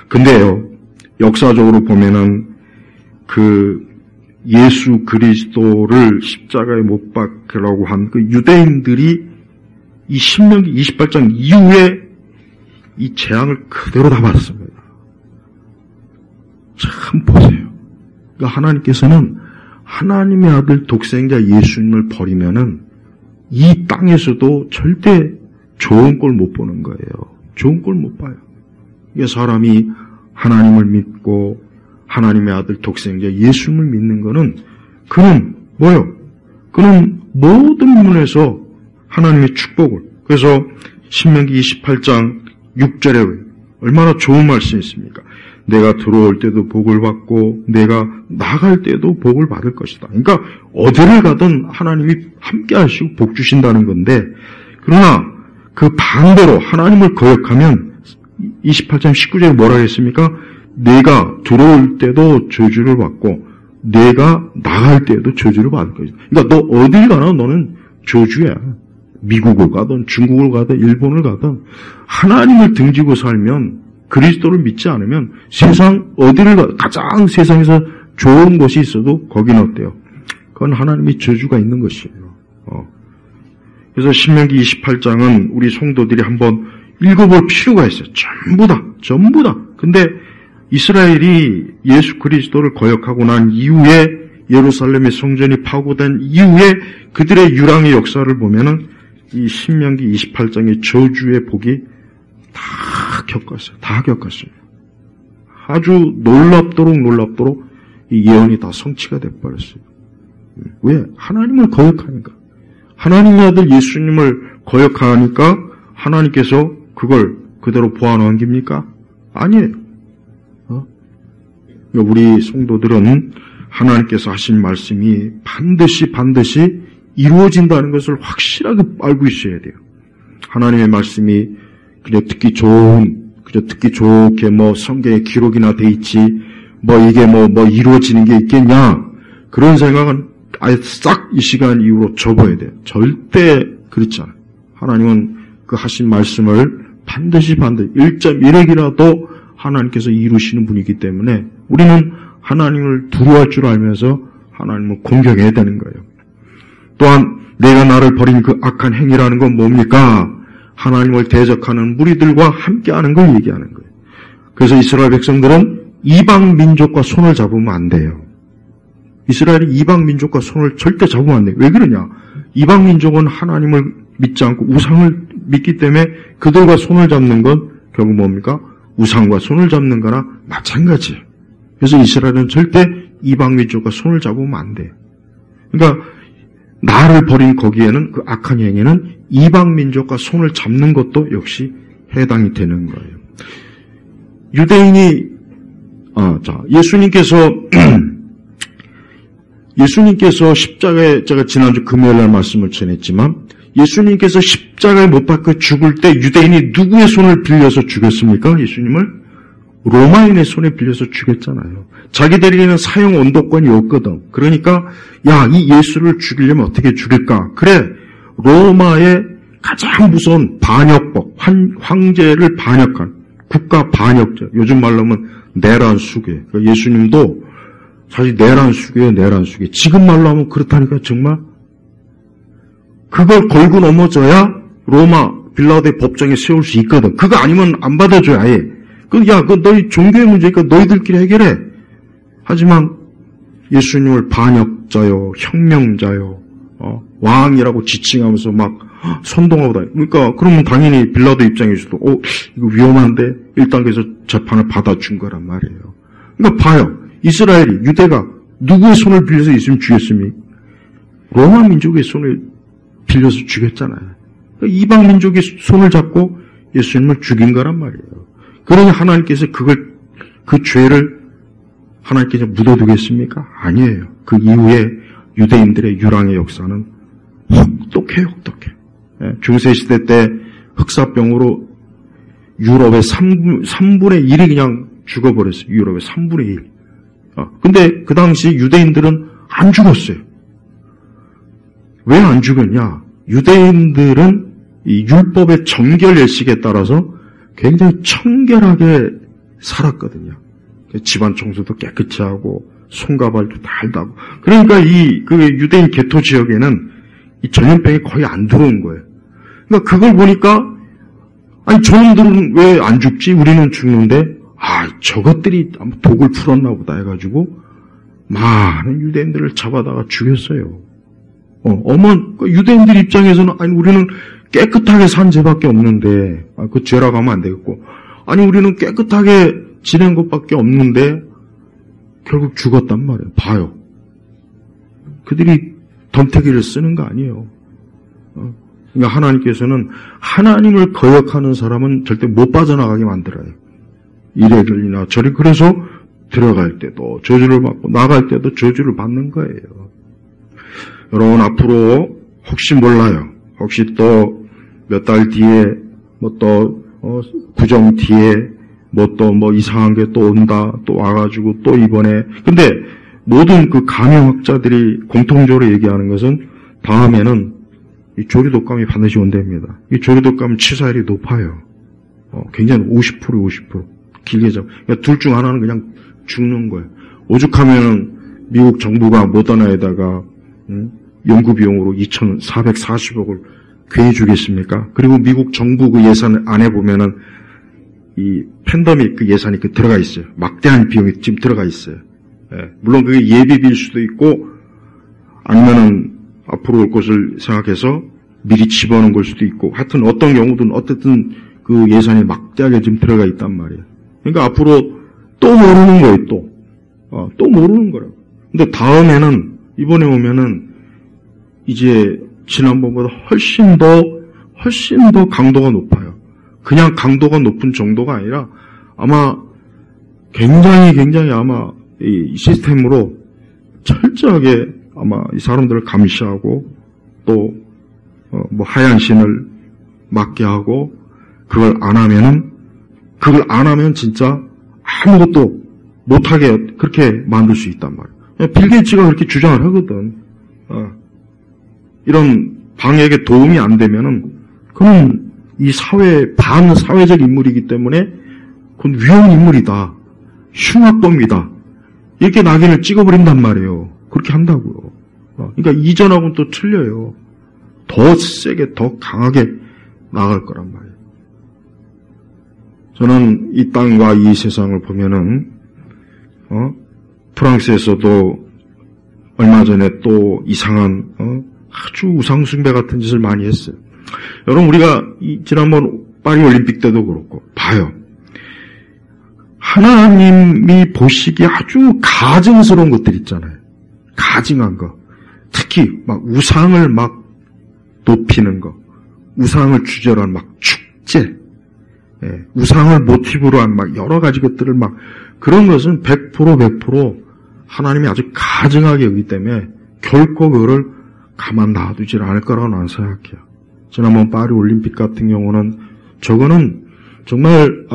근데요, 역사적으로 보면은 그 예수 그리스도를 십자가에 못 박으라고 한 그 유대인들이 이 신명기 28장 이후에 이 재앙을 그대로 다 받았습니다. 참 보세요. 그러니까 하나님께서는 하나님의 아들 독생자 예수님을 버리면은 이 땅에서도 절대 좋은 꼴 못 보는 거예요. 좋은 꼴 못 봐요. 이게 사람이 하나님을 믿고 하나님의 아들 독생자 예수님을 믿는 거는 그는 뭐요? 그는 모든 면에서 하나님의 축복을. 그래서 신명기 28장 6절에 얼마나 좋은 말씀이 있습니까? 내가 들어올 때도 복을 받고 내가 나갈 때도 복을 받을 것이다. 그러니까 어디를 가든 하나님이 함께 하시고 복 주신다는 건데, 그러나 그 반대로 하나님을 거역하면 28장 19절에 뭐라 했습니까? 내가 들어올 때도 저주를 받고 내가 나갈 때에도 저주를 받을 거야. 그러니까 너 어딜 가나 너는 저주야. 미국을 가든 중국을 가든 일본을 가든 하나님을 등지고 살면 그리스도를 믿지 않으면 세상 어디를 가 가장 세상에서 좋은 곳이 있어도 거기는 어때요? 그건 하나님의 저주가 있는 것이에요. 그래서 신명기 28장은 우리 성도들이 한번 읽어볼 필요가 있어요. 전부 다. 근데 이스라엘이 예수 그리스도를 거역하고 난 이후에 예루살렘의 성전이 파고된 이후에 그들의 유랑의 역사를 보면은 이 신명기 28장의 저주의 복이 다 겪었어요. 아주 놀랍도록 이 예언이 다 성취가 돼버렸어요. 왜? 하나님을 거역하니까. 하나님의 아들 예수님을 거역하니까 하나님께서 그걸 그대로 보완넘깁니까? 아니에요. 우리 성도들은 하나님께서 하신 말씀이 반드시 이루어진다는 것을 확실하게 알고 있어야 돼요. 하나님의 말씀이 그저 듣기 좋게 성경에 기록이나 돼 있지, 이게 이루어지는 게 있겠냐? 그런 생각은 아예 싹 이 시간 이후로 접어야 돼요. 절대 그렇지 않아요. 하나님은 그 하신 말씀을 반드시 1.1핵이라도 하나님께서 이루시는 분이기 때문에 우리는 하나님을 두려워할 줄 알면서 하나님을 공경해야 되는 거예요. 또한 내가 나를 버린 그 악한 행위라는 건 뭡니까? 하나님을 대적하는 무리들과 함께하는 걸 얘기하는 거예요. 그래서 이스라엘 백성들은 이방 민족과 손을 잡으면 안 돼요. 이스라엘이 이방 민족과 손을 절대 잡으면 안 돼요. 왜 그러냐? 이방 민족은 하나님을 믿지 않고 우상을 믿기 때문에 그들과 손을 잡는 건 결국 뭡니까? 우상과 손을 잡는 거나 마찬가지예요. 그래서 이스라엘은 절대 이방 민족과 손을 잡으면 안 돼요. 그러니까 나를 버린 거기에는 그 악한 행위는 이방 민족과 손을 잡는 것도 역시 해당이 되는 거예요. 유대인이 예수님께서 십자가에 제가 지난주 금요일날 말씀을 전했지만 예수님께서 십자가에 못 박혀 죽을 때 유대인이 누구의 손을 빌려서 죽였습니까? 예수님을 로마인의 손에 빌려서 죽였잖아요. 자기들에게는 사형 언도권이 없거든. 그러니까 이 예수를 죽이려면 어떻게 죽일까? 그래, 로마의 가장 무서운 반역법, 황제를 반역한 국가 반역죄, 요즘 말로 하면 내란수괴. 그러니까 예수님도 사실 내란수괴. 지금 말로 하면 그렇다니까 정말. 그걸 걸고 넘어져야 로마 빌라도의 법정에 세울 수 있거든. 그거 아니면 안 받아줘야 해. 그거 너희 종교의 문제니까 너희들끼리 해결해. 하지만 예수님을 반역자요, 혁명자요, 왕이라고 지칭하면서 막 선동하고 다니. 그러니까 그러면 당연히 빌라도 입장에서도 이거 위험한데 1단계에서 재판을 받아준 거란 말이에요. 그러니까 봐요. 이스라엘이 유대가 누구의 손을 빌려서 예수님 죽였습니까? 로마 민족의 손을 빌려서 죽였잖아요. 그러니까 이방 민족의 손을 잡고 예수님을 죽인 거란 말이에요. 그러니 하나님께서 그 죄를 하나님께서 묻어두겠습니까? 아니에요. 그 이후에 유대인들의 유랑의 역사는 혹독해. 중세시대 때 흑사병으로 유럽의 3분의 1이 그냥 죽어버렸어요. 유럽의 3분의 1. 근데 그 당시 유대인들은 안 죽었어요. 왜 안 죽었냐? 유대인들은 이 율법의 정결 예식에 따라서 굉장히 청결하게 살았거든요. 집안 청소도 깨끗이 하고 손과 발도 달다고. 그러니까 그 유대인 개토 지역에는 이 전염병이 거의 안 들어온 거예요. 그러니까 그걸 보니까 저놈들은 왜 안 죽지? 우리는 죽는데 저것들이 독을 풀었나 보다 해가지고 많은 유대인들을 잡아다가 죽였어요. 유대인들 입장에서는 우리는 깨끗하게 산 죄밖에 없는데 그 죄라고 하면 안 되겠고 우리는 깨끗하게 지낸 것밖에 없는데 결국 죽었단 말이에요. 봐요. 그들이 덤태기를 쓰는 거 아니에요. 그러니까 하나님께서는 하나님을 거역하는 사람은 절대 못 빠져나가게 만들어요. 이래들이나 저리. 그래서 들어갈 때도 저주를 받고 나갈 때도 저주를 받는 거예요. 여러분 앞으로 혹시 몰라요. 혹시 또 몇 달 뒤에 구정 뒤에 이상한 게 또 온다. 또 와가지고 또 이번에. 근데 모든 그 감염학자들이 공통적으로 얘기하는 것은 다음에는 이 조류독감이 반드시 온답니다. 이 조류독감 치사율이 높아요. 굉장히 50%. 길게 잡. 그러니까 둘 중 하나는 그냥 죽는 거예요. 오죽하면은 미국 정부가 모더나에다가 연구 비용으로 2,440억을 괜히 주겠습니까? 그리고 미국 정부 그 예산 안에 보면은 이 팬데믹 그 예산이 들어가 있어요. 막대한 비용이 지금 들어가 있어요. 예, 물론 그게 예비비일 수도 있고 아니면은 앞으로 올 것을 생각해서 미리 집어넣은 걸 수도 있고 하여튼 어떤 경우든 어쨌든 그 예산이 막대하게 지금 들어가 있단 말이에요. 그러니까 앞으로 또 모르는 거예요. 또 모르는 거라고. 근데 다음에는 이번에 오면은 이제 지난번보다 훨씬 더 강도가 높아요. 그냥 강도가 높은 정도가 아니라 아마 굉장히 아마 이 시스템으로 철저하게 아마 이 사람들을 감시하고 또 뭐 하얀 신을 맞게 하고 그걸 안 하면 진짜 아무것도 못하게 그렇게 만들 수 있단 말이에요. 빌 게이츠가 그렇게 주장을 하거든. 이런 방역에 도움이 안 되면은 그건 이 사회 반사회적 인물이기 때문에 그건 위험 인물이다. 흉악범이다. 이렇게 낙인을 찍어버린단 말이에요. 그렇게 한다고요. 그러니까 이전하고는 또 틀려요. 더 세게, 더 강하게 나갈 거란 말이에요. 저는 이 땅과 이 세상을 보면은, 프랑스에서도 얼마 전에 또 이상한, 아주 우상숭배 같은 짓을 많이 했어요. 여러분, 우리가 지난번 파리 올림픽 때도 그렇고, 봐요. 하나님이 보시기에 아주 가증스러운 것들 있잖아요. 가증한 거. 특히 막 우상을 막 높이는 거. 우상을 주제로 한 막 축제. 예, 우상을 모티브로 한 막 여러 가지 것들을 막 그런 것은 100% 하나님이 아주 가증하게 여기기 때문에 결코 그거를 가만 놔두질 않을 거라고 나는 생각해요. 지난번 파리 올림픽 같은 경우는 저거는 정말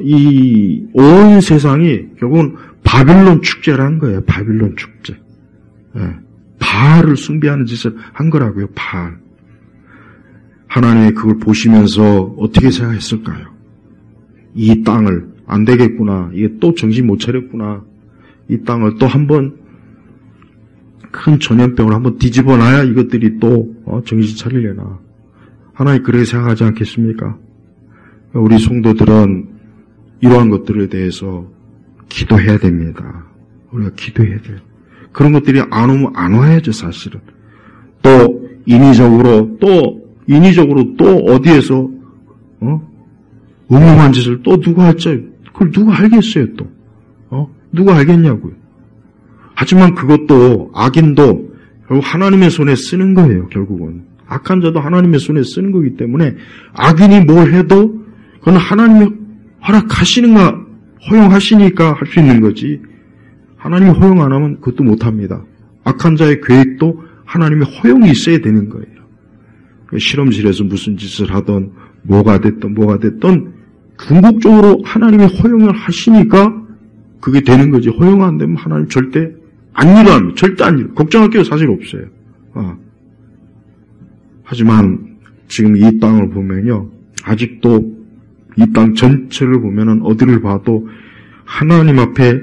이 온 세상이 결국은 바빌론 축제라는 거예요. 바빌론 축제. 예. 바알을 숭배하는 짓을 한 거라고요. 바알. 하나님이 그걸 보시면서 어떻게 생각했을까요? 이 땅을 안 되겠구나. 이게 또 정신 못 차렸구나. 이 땅을 또 한번 큰 전염병을 한번 뒤집어 놔야 이것들이 또 정신 차리려나. 하나님 그렇게 생각하지 않겠습니까? 우리 성도들은 이러한 것들에 대해서 기도해야 됩니다. 우리가 기도해야 돼요. 그런 것들이 안 오면 안 와야죠, 사실은. 또 인위적으로 또 어디에서 음흉한 짓을 또 누가 할지 그걸 누가 알겠어요, 또. 누가 알겠냐고요. 하지만 그것도 악인도 결국 하나님의 손에 쓰는 거예요, 결국은. 악한 자도 하나님의 손에 쓰는 거기 때문에 악인이 뭘 해도 그건 하나님이 허락하시는가 허용하시니까 할 수 있는 거지. 하나님이 허용 안 하면 그것도 못 합니다. 악한 자의 계획도 하나님의 허용이 있어야 되는 거예요. 실험실에서 무슨 짓을 하든 뭐가 됐든 궁극적으로 하나님이 허용을 하시니까 그게 되는 거지. 허용 안 되면 하나님 절대 안 일어납니다. 절대 안 일어납니다. 걱정할 게 사실 없어요. 하지만 지금 이 땅을 보면요. 아직도 이 땅 전체를 보면은 어디를 봐도 하나님 앞에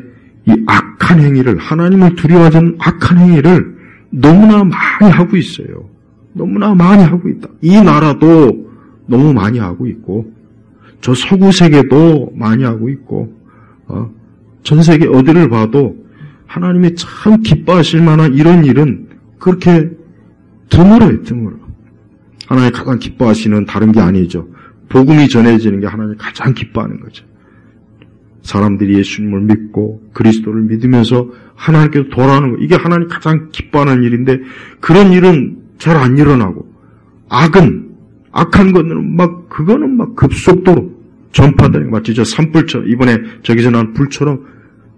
이 악한 행위를, 하나님을 두려워하는 악한 행위를 너무나 많이 하고 있어요. 너무나 많이 하고 있다. 이 나라도 너무 많이 하고 있고, 저 서구 세계도 많이 하고 있고, 전 세계 어디를 봐도 하나님이 참 기뻐하실 만한 이런 일은 그렇게 드물어요, 드물어. 하나님 가장 기뻐하시는 다른 게 아니죠. 복음이 전해지는 게 하나님 가장 기뻐하는 거죠. 사람들이 예수님을 믿고 그리스도를 믿으면서 하나님께로 돌아오는 거. 이게 하나님 가장 기뻐하는 일인데 그런 일은 잘 안 일어나고 악한 것은 그거는 급속도로 전파되는 거. 마치 저 산불처럼 이번에 저기서 난 불처럼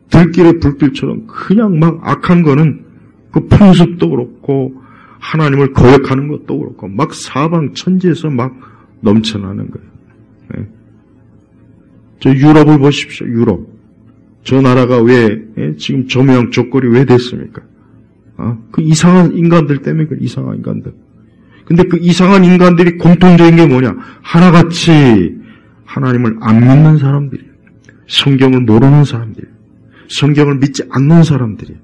들길의 불길처럼 그냥 악한 거는 그 풍습도 그렇고 하나님을 거역하는 것도 그렇고 사방 천지에서 넘쳐나는 거예요. 네. 저 유럽을 보십시오. 유럽. 저 나라가 왜 지금 저 모양 저 꼴이 왜 됐습니까? 그 이상한 인간들 때문에 그 이상한 인간들. 근데 그 이상한 인간들이 공통적인 게 뭐냐? 하나같이 하나님을 안 믿는 사람들이에요. 성경을 모르는 사람들이에요. 성경을 믿지 않는 사람들이에요.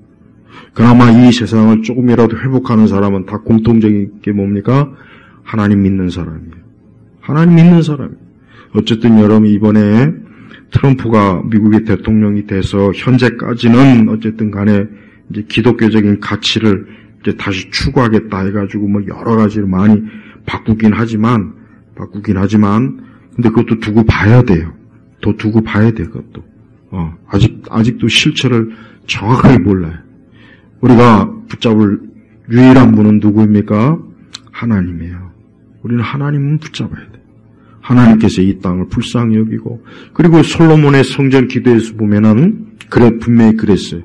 그나마 이 세상을 조금이라도 회복하는 사람은 다 공통적인 게 뭡니까? 하나님 믿는 사람이에요. 하나님 믿는 사람이에요. 어쨌든 여러분 이번에 트럼프가 미국의 대통령이 돼서 현재까지는 어쨌든 간에 이제 기독교적인 가치를 이제 다시 추구하겠다 해가지고 뭐 여러 가지를 많이 바꾸긴 하지만 근데 그것도 두고 봐야 돼요. 더 두고 봐야 돼요, 그것도. 아직도 실체를 정확하게 몰라요. 우리가 붙잡을 유일한 분은 누구입니까? 하나님이에요. 우리는 하나님은 붙잡아야 돼요. 하나님께서 이 땅을 불쌍히 여기고, 그리고 솔로몬의 성전 기도에서 보면은, 분명히 그랬어요.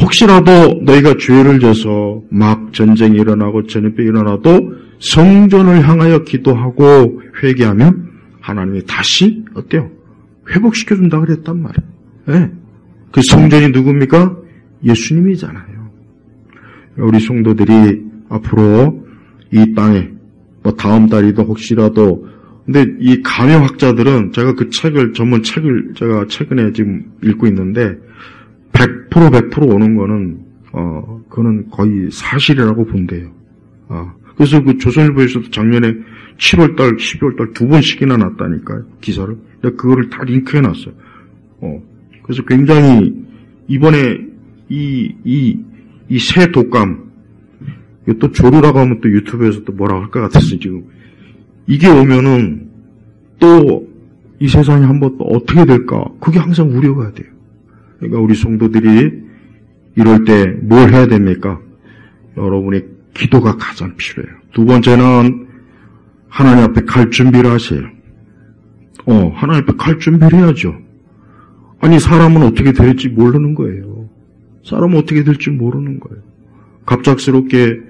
혹시라도 너희가 죄를 져서 막 전쟁이 일어나고 전염병이 일어나도 성전을 향하여 기도하고 회개하면 하나님이 다시 어때요? 회복시켜준다 그랬단 말이에요. 네. 그 성전이 누굽니까? 예수님이잖아요. 우리 성도들이 앞으로 이 땅에 다음 달이도 혹시라도 근데 이 감염학자들은 제가 그 전문 책을 제가 최근에 지금 읽고 있는데 100% 오는 거는 그거는 거의 사실이라고 본대요. 그래서 그 조선일보에서도 작년에 7월달, 12월달 2번씩이나 났다니까요. 기사를. 내가 그거를 다 링크해놨어요. 그래서 굉장히 이번에 이 새 독감 또 조류라고 하면 또 유튜브에서 또 뭐라고 할 것 같았어요. 지금 이게 오면은 또 이 세상이 한번 또 어떻게 될까? 그게 항상 우려가 돼요. 그러니까 우리 성도들이 이럴 때 뭘 해야 됩니까? 여러분의 기도가 가장 필요해요. 두 번째는 하나님 앞에 갈 준비를 하세요. 하나님 앞에 갈 준비를 해야죠. 아니 사람은 어떻게 될지 모르는 거예요. 사람은 어떻게 될지 모르는 거예요. 갑작스럽게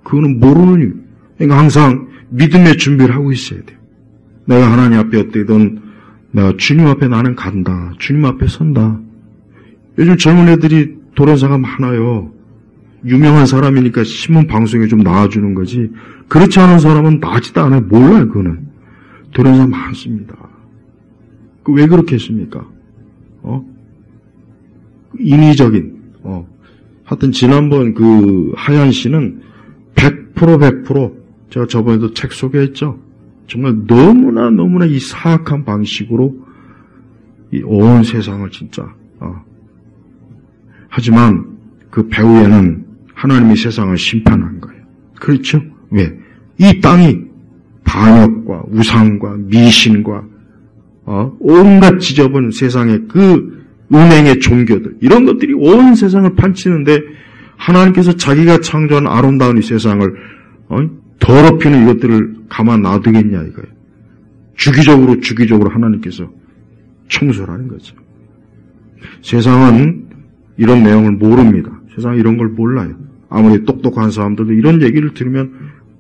그거는 모르는. 그러니까 항상 믿음의 준비를 하고 있어야 돼요. 내가 하나님 앞에 어떻게든 내가 주님 앞에 나는 간다. 주님 앞에 선다. 요즘 젊은 애들이 도련사가 많아요. 유명한 사람이니까 신문 방송에 좀 나와주는 거지. 그렇지 않은 사람은 나지도 않아요. 몰라요, 그거는. 도련사 많습니다. 왜 그렇게 했습니까? 인위적인, 하여튼 지난번 그 하얀 씨는 100% 제가 저번에도 책 소개했죠. 정말 너무나 이 사악한 방식으로 이 온 세상을 진짜, 하지만 그 배후에는 하나님이 세상을 심판한 거예요. 그렇죠? 왜? 이 땅이 반역과 우상과 미신과 온갖 지저분 세상의 그 은행의 종교들 이런 것들이 온 세상을 판치는데 하나님께서 자기가 창조한 아름다운 이 세상을 더럽히는 이것들을 가만 놔두겠냐 이거예요. 주기적으로 하나님께서 청소를 하는 거죠. 세상은 이런 내용을 모릅니다. 세상은 이런 걸 몰라요. 아무리 똑똑한 사람들도 이런 얘기를 들으면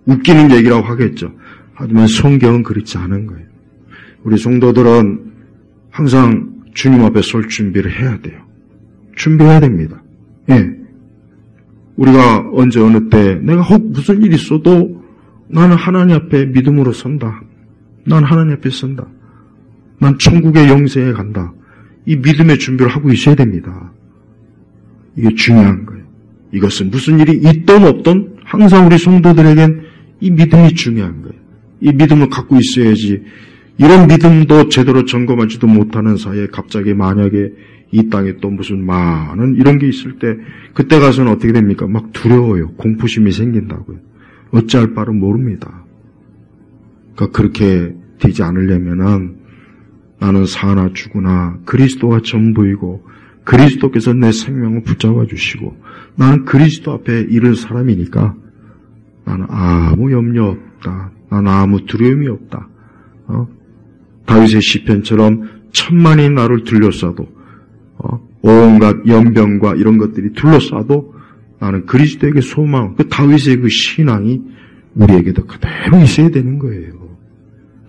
웃기는 얘기라고 하겠죠. 하지만 성경은 그렇지 않은 거예요. 우리 성도들은 항상 주님 앞에 설 준비를 해야 돼요. 준비해야 됩니다. 예. 우리가 언제 어느 때 내가 혹 무슨 일이 있어도 나는 하나님 앞에 믿음으로 선다. 난 하나님 앞에 선다. 난 천국의 영생에 간다. 이 믿음의 준비를 하고 있어야 됩니다. 이게 중요한 거예요. 이것은 무슨 일이 있든 없든 항상 우리 성도들에겐 이 믿음이 중요한 거예요. 이 믿음을 갖고 있어야지 이런 믿음도 제대로 점검하지도 못하는 사이에 갑자기 만약에 이 땅에 또 무슨 많은 이런 게 있을 때 그때 가서는 어떻게 됩니까? 막 두려워요. 공포심이 생긴다고요. 어찌할 바를 모릅니다. 그러니까 그렇게 되지 않으려면은 나는 사나 죽으나 그리스도가 전부이고 그리스도께서 내 생명을 붙잡아 주시고 나는 그리스도 앞에 이를 사람이니까 나는 아무 염려 없다. 나는 아무 두려움이 없다. 다윗의 시편처럼 천만이 나를 둘러싸도 온갖 연병과 이런 것들이 둘러싸도 나는 그리스도에게 소망, 그 다윗의 그 신앙이 우리에게도 그대로 있어야 되는 거예요.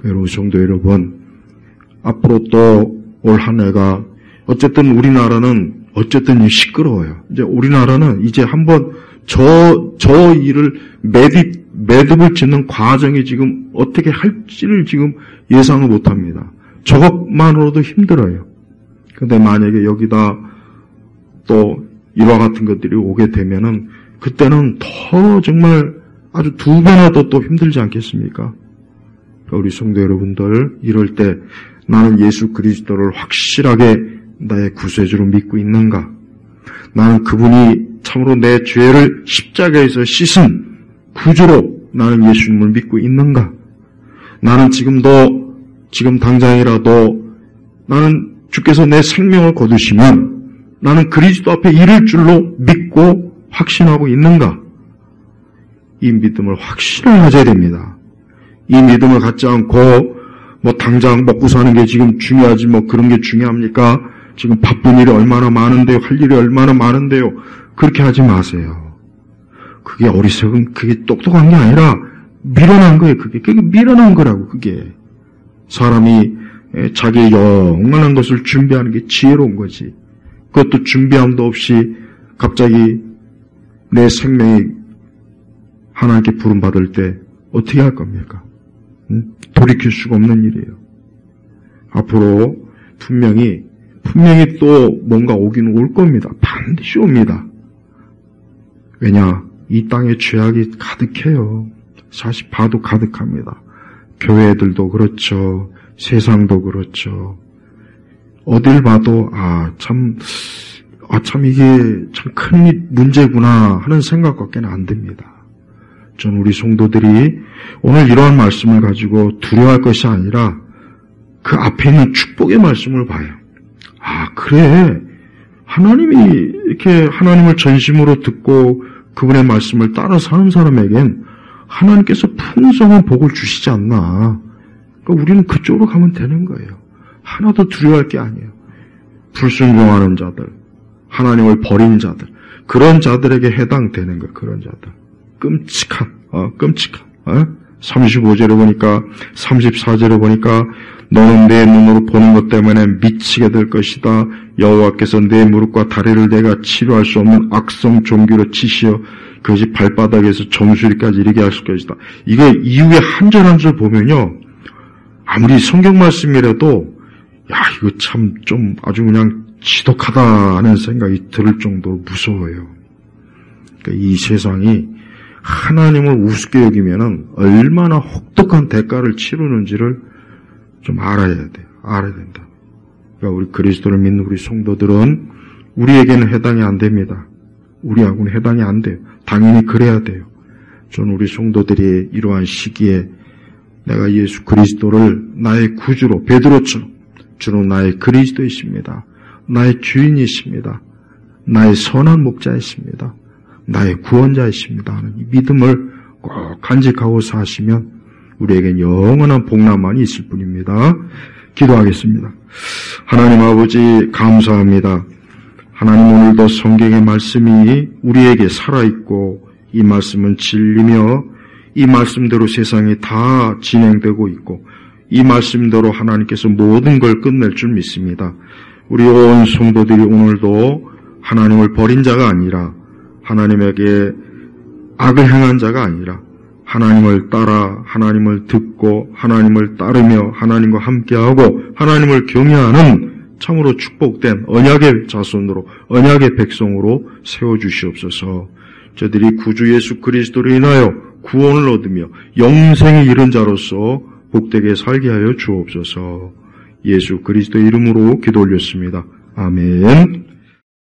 여러분 성도 여러분, 앞으로 또 올 한 해가 어쨌든 우리나라는 어쨌든 시끄러워요. 이제 우리나라는 이제 한번 저 일을 매듭을 짓는 과정이 지금 어떻게 할지를 지금 예상을 못 합니다. 저것만으로도 힘들어요. 근데 만약에 여기다 또 일화 같은 것들이 오게 되면은 그때는 더 정말 아주 2배나 더 힘들지 않겠습니까? 우리 성도 여러분들, 이럴 때 나는 예수 그리스도를 확실하게 나의 구세주로 믿고 있는가? 나는 그분이 참으로 내 죄를 십자가에서 씻은 구주로 나는 예수님을 믿고 있는가? 나는 지금 당장이라도 나는 주께서 내 생명을 거두시면 나는 그리스도 앞에 이를 줄로 믿고 확신하고 있는가? 이 믿음을 확신을 가져야 됩니다. 이 믿음을 갖지 않고 당장 먹고 사는 게 지금 중요하지 그런 게 중요합니까? 지금 바쁜 일이 얼마나 많은데요. 할 일이 얼마나 많은데요. 그렇게 하지 마세요. 그게 어리석은, 그게 똑똑한 게 아니라 미련한 거예요. 그게 미련한 거라고. 그게 사람이 자기의 영원한 것을 준비하는 게 지혜로운 거지. 그것도 준비함도 없이 갑자기 내 생명이 하나님께 부름받을 때 어떻게 할 겁니까? 돌이킬 수가 없는 일이에요. 앞으로 분명히 또 뭔가 오긴 올 겁니다. 반드시 옵니다. 왜냐? 이 땅에 죄악이 가득해요. 사실 봐도 가득합니다. 교회들도 그렇죠. 세상도 그렇죠. 어딜 봐도 참 이게 참 큰 문제구나 하는 생각밖에는 안 듭니다. 전 우리 성도들이 오늘 이러한 말씀을 가지고 두려워할 것이 아니라 그 앞에 있는 축복의 말씀을 봐요. 그래. 하나님이 이렇게 하나님을 전심으로 듣고 그분의 말씀을 따라 사는 사람에겐 하나님께서 풍성한 복을 주시지 않나. 그러니까 우리는 그쪽으로 가면 되는 거예요. 하나도 두려워할 게 아니에요. 불순종하는 자들, 하나님을 버린 자들, 그런 자들에게 해당되는 거예요. 그런 자들. 끔찍한. 35절에 보니까, 34절에 보니까, 너는 내 눈으로 보는 것 때문에 미치게 될 것이다. 여호와께서 내 무릎과 다리를 내가 치료할 수 없는 악성 종기로 치시어 그것이 발바닥에서 정수리까지 이르게 하실 것이다. 이거 이후에 한 절 한 절 보면요. 아무리 성경 말씀이라도 이거 참 좀 아주 그냥 지독하다 하는 생각이 들 정도로 무서워요. 그러니까 이 세상이 하나님을 우습게 여기면은 얼마나 혹독한 대가를 치르는지를 좀 알아야 돼요. 알아야 된다. 그러니까 우리 그리스도를 믿는 우리 성도들은 우리에게는 해당이 안 됩니다. 우리하고는 해당이 안 돼요. 당연히 그래야 돼요. 저는 우리 성도들이 이러한 시기에 내가 예수 그리스도를 나의 구주로, 베드로처럼 주로 나의 그리스도이십니다. 나의 주인이십니다. 나의 선한 목자이십니다. 나의 구원자이십니다 하는 이 믿음을 꼭 간직하고 사시면 우리에겐 영원한 복락만이 있을 뿐입니다. 기도하겠습니다. 하나님 아버지 감사합니다. 하나님 오늘도 성경의 말씀이 우리에게 살아있고 이 말씀은 진리며 이 말씀대로 세상이 다 진행되고 있고 이 말씀대로 하나님께서 모든 걸 끝낼 줄 믿습니다. 우리 온 성도들이 오늘도 하나님을 버린 자가 아니라 하나님에게 악을 행한 자가 아니라 하나님을 따라 하나님을 듣고 하나님을 따르며 하나님과 함께하고 하나님을 경외하는 참으로 축복된 언약의 자손으로 언약의 백성으로 세워주시옵소서. 저들이 구주 예수 그리스도로 인하여 구원을 얻으며 영생에 이른 자로서 복되게 살게 하여 주옵소서. 예수 그리스도 이름으로 기도 올렸습니다. 아멘.